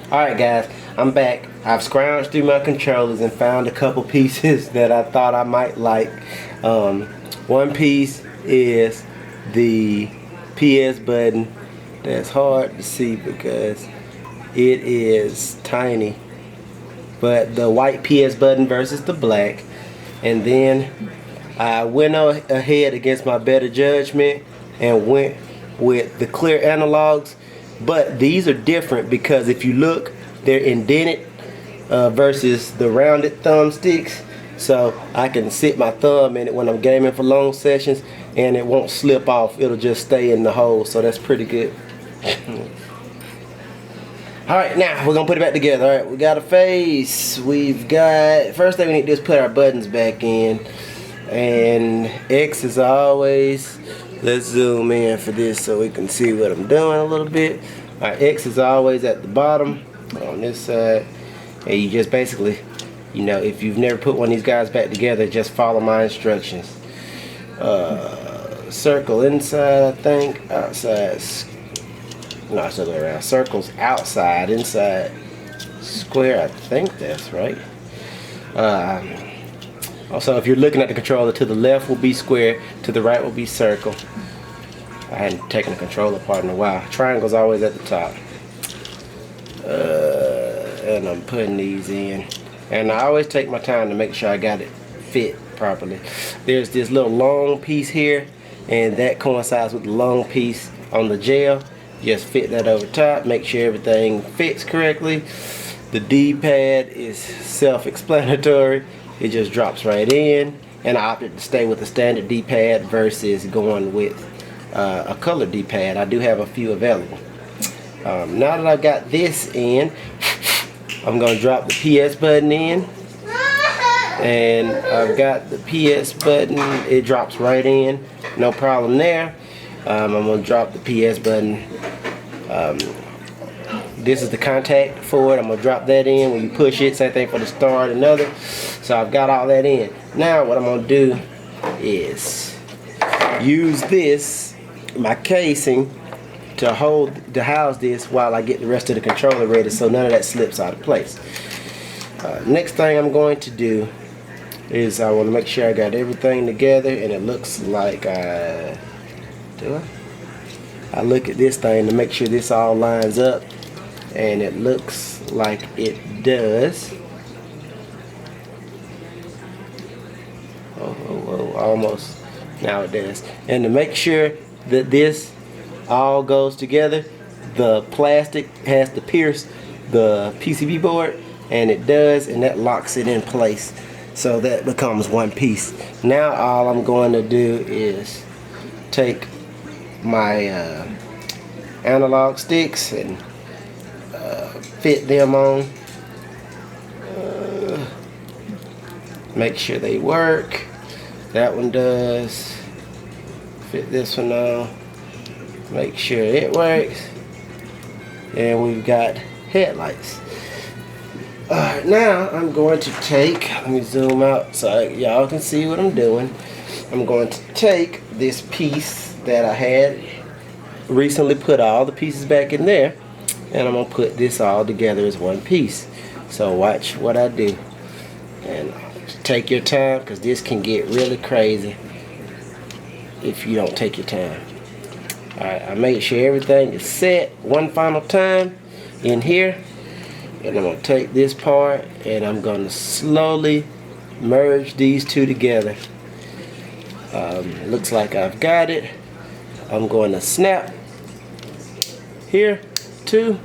Alright guys, I'm back. I've scrounged through my controllers and found a couple pieces that I thought I might like. One piece is the PS button. That's hard to see because it is tiny. But the white PS button versus the black. And then I went ahead against my better judgment and went with the clear analogs. But these are different because if you look, they're indented versus the rounded thumbsticks. So I can sit my thumb in it when I'm gaming for long sessions and it won't slip off. It'll just stay in the hole. So that's pretty good. Alright, now we're going to put it back together. Alright, we got a face. We've got, first thing we need to do is put our buttons back in. And X is always, let's zoom in for this so we can see what I'm doing a little bit. Alright, X is always at the bottom on this side. And you just basically, you know, if you've never put one of these guys back together, just follow my instructions. Circle inside, I think. Outside. No, it's the other way around. Circles outside, inside. Square, I think that's right. Also, if you're looking at the controller, to the left will be square, to the right will be circle. I hadn't taken the controller apart in a while. Triangle's always at the top. And I'm putting these in. And I always take my time to make sure I got it fit properly. There's this little long piece here, and that coincides with the long piece on the gel. Just fit that over top, make sure everything fits correctly. The D-pad is self-explanatory. It just drops right in, and I opted to stay with the standard D-pad versus going with a color D-pad. I do have a few available. Now that I've got this in, I'm going to drop the PS button in, and I've got the PS button. It drops right in, no problem there. I'm going to drop the PS button. This is the contact for it. I'm going to drop that in. When you push it, same thing for the start and other. So I've got all that in. Now what I'm going to do is use this, my casing, to house this while I get the rest of the controller ready so none of that slips out of place. Next thing I'm going to do is I want to make sure I got everything together, and it looks like I look at this thing to make sure this all lines up, and it looks like it does. Oh, almost. Now it does. And to make sure that this all goes together, the plastic has to pierce the PCB board, and it does, and that locks it in place so that becomes one piece. Now all I'm going to do is take my analog sticks and fit them on. Make sure they work. That one does. Fit this one on. Make sure it works. And we've got headlights. Alright, now I'm going to take, let me zoom out so y'all can see what I'm doing. I'm going to take this piece that I had recently put all the pieces back in there, and I'm going to put this all together as one piece. So watch what I do. And take your time, because this can get really crazy if you don't take your time. Alright, I made sure everything is set one final time in here, and I'm going to take this part and I'm going to slowly merge these two together. Looks like I've got it. I'm going to snap here, 2,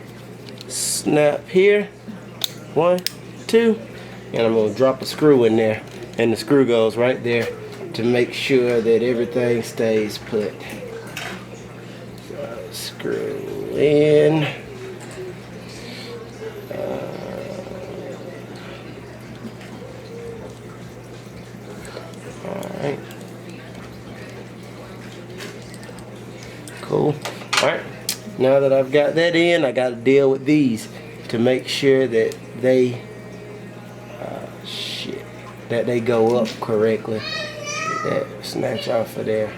snap here, 1, 2, and I'm going to drop a screw in there, and the screw goes right there to make sure that everything stays put. Screw in. Alright. Cool. Alright. Now that I've got that in, I got to deal with these to make sure that they that they go up correctly. Get that snatch off of there.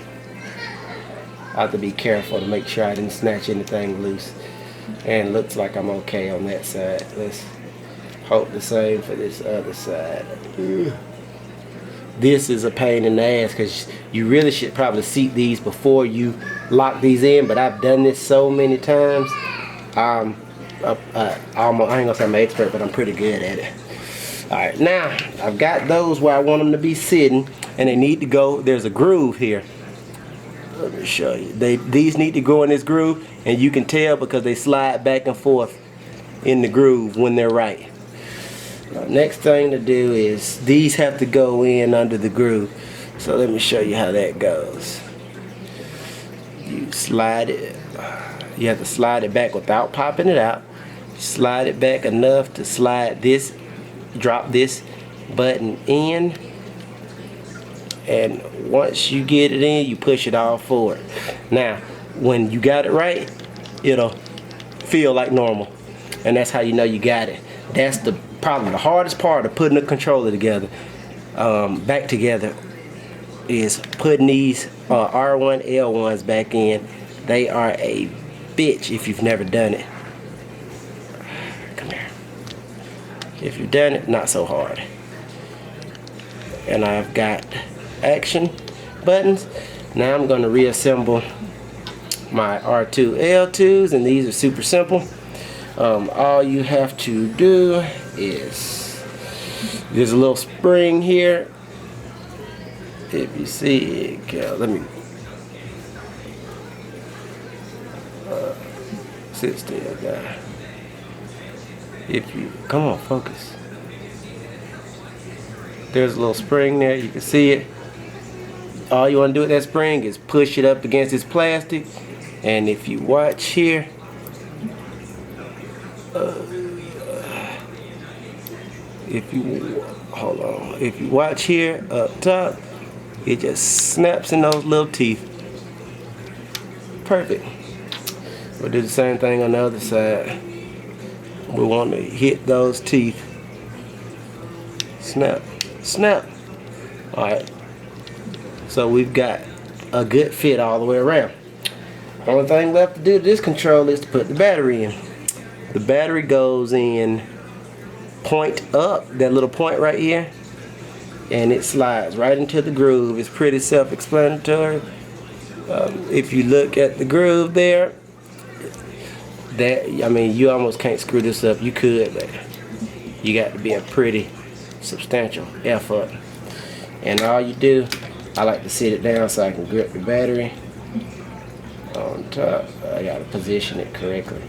I have to be careful to make sure I didn't snatch anything loose. And looks like I'm okay on that side. Let's hope the same for this other side. This is a pain in the ass because you really should probably seat these before you lock these in, but I've done this so many times. I ain't gonna say I'm an expert, but I'm pretty good at it. Alright, now I've got those where I want them to be sitting, and they need to go. There's a groove here. Let me show you. These need to go in this groove, and you can tell because they slide back and forth in the groove when they're right. Next thing to do is these have to go in under the groove. So let me show you how that goes. You slide it. You have to slide it back without popping it out. Slide it back enough to slide this, drop this button in, and once you get it in, you push it all forward. Now when you got it right, it'll feel like normal, and that's how you know you got it. That's probably the hardest part of putting a controller together, back together, is putting these R1 L1s back in. They are a bitch if you've never done it. Come here. If you've done it, not so hard. And I've got action buttons. Now I'm going to reassemble my R2 L2s, and these are super simple. All you have to do is, there's a little spring here. If you see it, let me sit still, guy. If you come on, focus. There's a little spring there. You can see it. All you want to do with that spring is push it up against this plastic, and if you watch here, if you watch here up top, it just snaps in those little teeth. Perfect. We'll do the same thing on the other side. We want to hit those teeth. Snap, snap. Alright. So we've got a good fit all the way around. Only thing left to do to this controller is to put the battery in. The battery goes in point up, that little point right here, and it slides right into the groove. It's pretty self-explanatory. If you look at the groove there, you almost can't screw this up. You could, but you got to be a pretty substantial effort. And all you do, I like to sit it down so I can grip the battery on top. I got to position it correctly.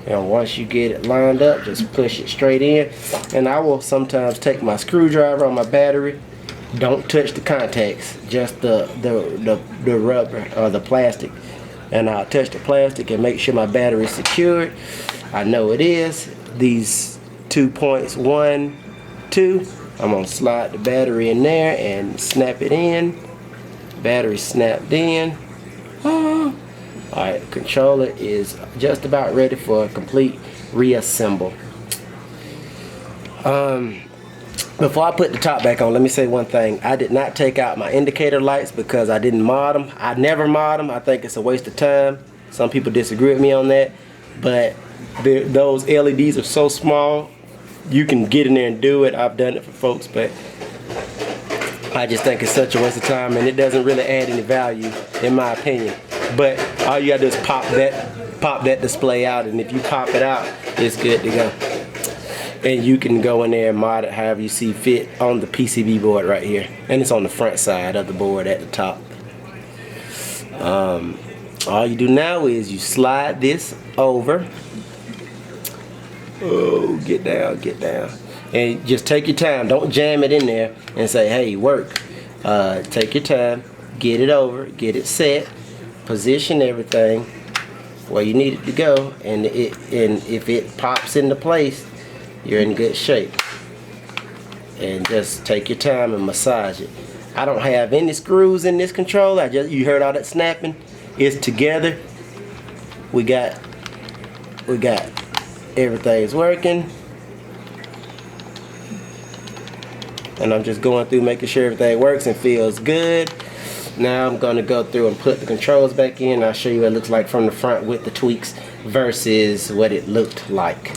And once you get it lined up, just push it straight in. And I will sometimes take my screwdriver on my battery. Don't touch the contacts, just the rubber or the plastic. And I'll touch the plastic and make sure my battery is secured. I know it is. These 2 points, 1, 2. I'm gonna slide the battery in there and snap it in. Battery snapped in. Alright, the controller is just about ready for a complete reassemble. Before I put the top back on, let me say one thing. I did not take out my indicator lights because I didn't mod them. I never mod them. I think it's a waste of time. Some people disagree with me on that. But those LEDs are so small, you can get in there and do it. I've done it for folks, but I just think it's such a waste of time, and it doesn't really add any value, in my opinion. But all you gotta do is pop that display out, and if you pop it out, it's good to go. And you can go in there and mod it however you see fit on the PCB board right here. And it's on the front side of the board at the top. All you do now is you slide this over. Oh, get down, get down. And just take your time. Don't jam it in there and say, hey, work. Take your time, get it over, get it set, position everything where you need it to go, and if it pops into place, you're in good shape. And just take your time and massage it. I don't have any screws in this controller. You heard all that snapping. It's together. We got everything's working. And I'm just going through making sure everything works and feels good. Now I'm going to go through and put the controls back in. I'll show you what it looks like from the front with the tweaks versus what it looked like.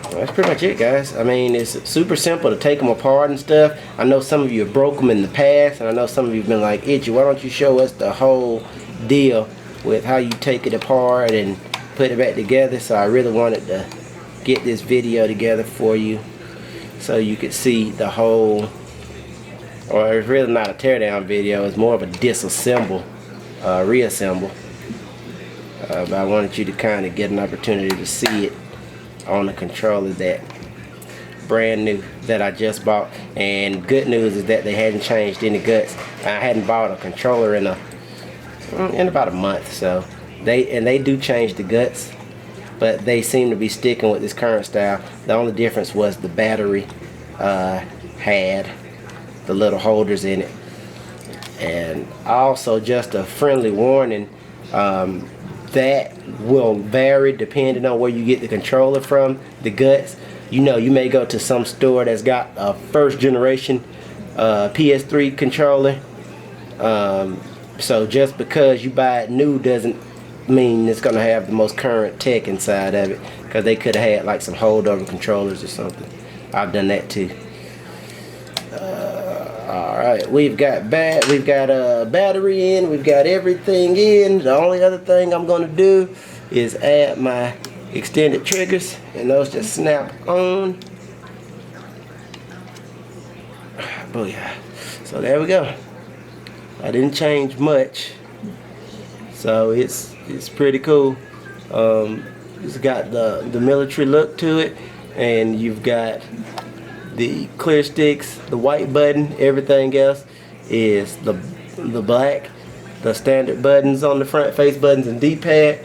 Well, that's pretty much it, guys. I mean, it's super simple to take them apart and stuff. I know some of you have broke them in the past, and I know some of you have been like, Itchy, why don't you show us the whole deal with how you take it apart and put it back together. So I really wanted to get this video together for you so you could see the whole, or it's really not a teardown video, it's more of a disassemble, reassemble. But I wanted you to kind of get an opportunity to see it on the controller that brand new that I just bought. And good news is that they hadn't changed any guts. I hadn't bought a controller in about a month, so they do change the guts, but they seem to be sticking with this current style. The only difference was the battery had the little holders in it. And also, just a friendly warning, that will vary depending on where you get the controller from, the guts. You know, you may go to some store that's got a first generation PS3 controller. So just because you buy it new doesn't mean it's going to have the most current tech inside of it, because they could have had like some holdover controllers or something. I've done that too. Alright, we've got a battery in, we've got everything in. The only other thing I'm going to do is add my extended triggers, and those just snap on. Booyah. So there we go. I didn't change much, so it's pretty cool. It's got the military look to it, and you've got the clear sticks, the white button. Everything else is the black, the standard buttons on the front, face buttons and D-pad.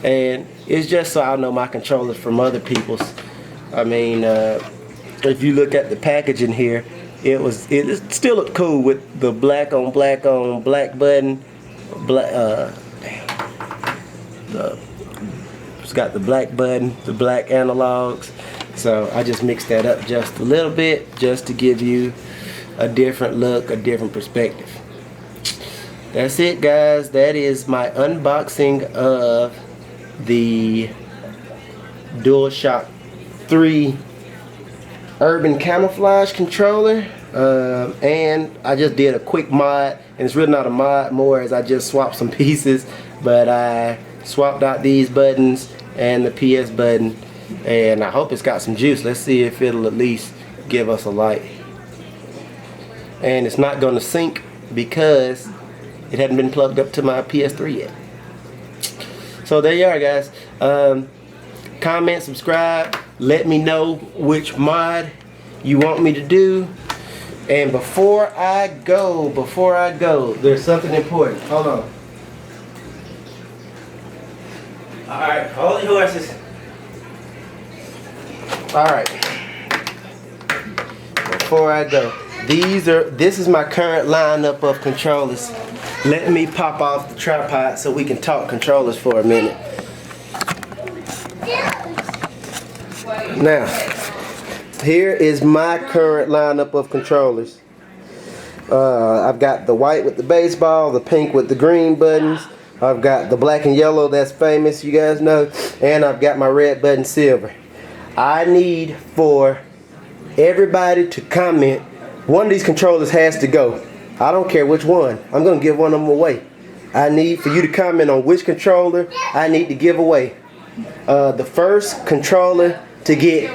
And it's just so I know my controllers from other people's. I mean, if you look at the packaging here, it still looked cool with the black on black button, it's got the black button, the black analogs. So I just mixed that up just a little bit, just to give you a different look, a different perspective. That's it, guys. That is my unboxing of the DualShock 3 Urban Camouflage controller. And I just did a quick mod, and it's really not a mod, more as I just swapped some pieces, but I swapped out these buttons and the PS button, and I hope it's got some juice. Let's see if it'll at least give us a light. And it's not going to sync because it hadn't been plugged up to my PS3 yet. So there you are, guys. Comment, subscribe, let me know which mod you want me to do. And before I go, there's something important. Hold on. Alright, hold your horses. Alright. Before I go, this is my current lineup of controllers. Let me pop off the tripod so we can talk controllers for a minute. Now, here is my current lineup of controllers. I've got the white with the baseball, the pink with the green buttons. I've got the black and yellow that's famous, you guys know. And I've got my red button silver. I need for everybody to comment. One of these controllers has to go. I don't care which one. I'm going to give one of them away. I need for you to comment on which controller I need to give away. The first controller to get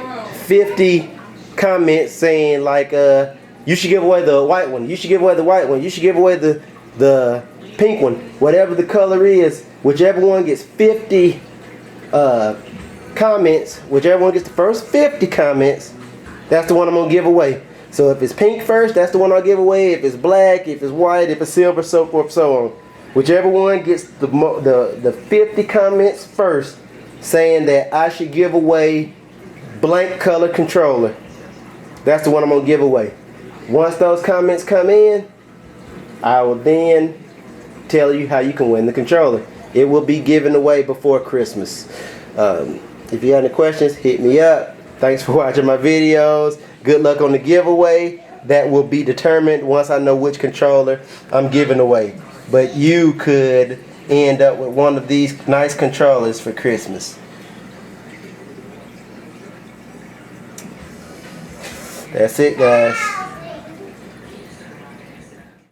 50 comments saying like, you should give away the white one, you should give away the white one, you should give away the pink one, whatever the color is, whichever one gets 50 comments, whichever one gets the first 50 comments, that's the one I'm going to give away. So if it's pink first, that's the one I'll give away. If it's black, if it's white, if it's silver, so forth, so on. Whichever one gets the 50 comments first saying that I should give away blank color controller, that's the one I'm going to give away. Once those comments come in, I will then tell you how you can win the controller. It will be given away before Christmas. If you have any questions, hit me up. Thanks for watching my videos. Good luck on the giveaway. that will be determined once I know which controller I'm giving away. But you could end up with one of these nice controllers for Christmas. That's it, guys.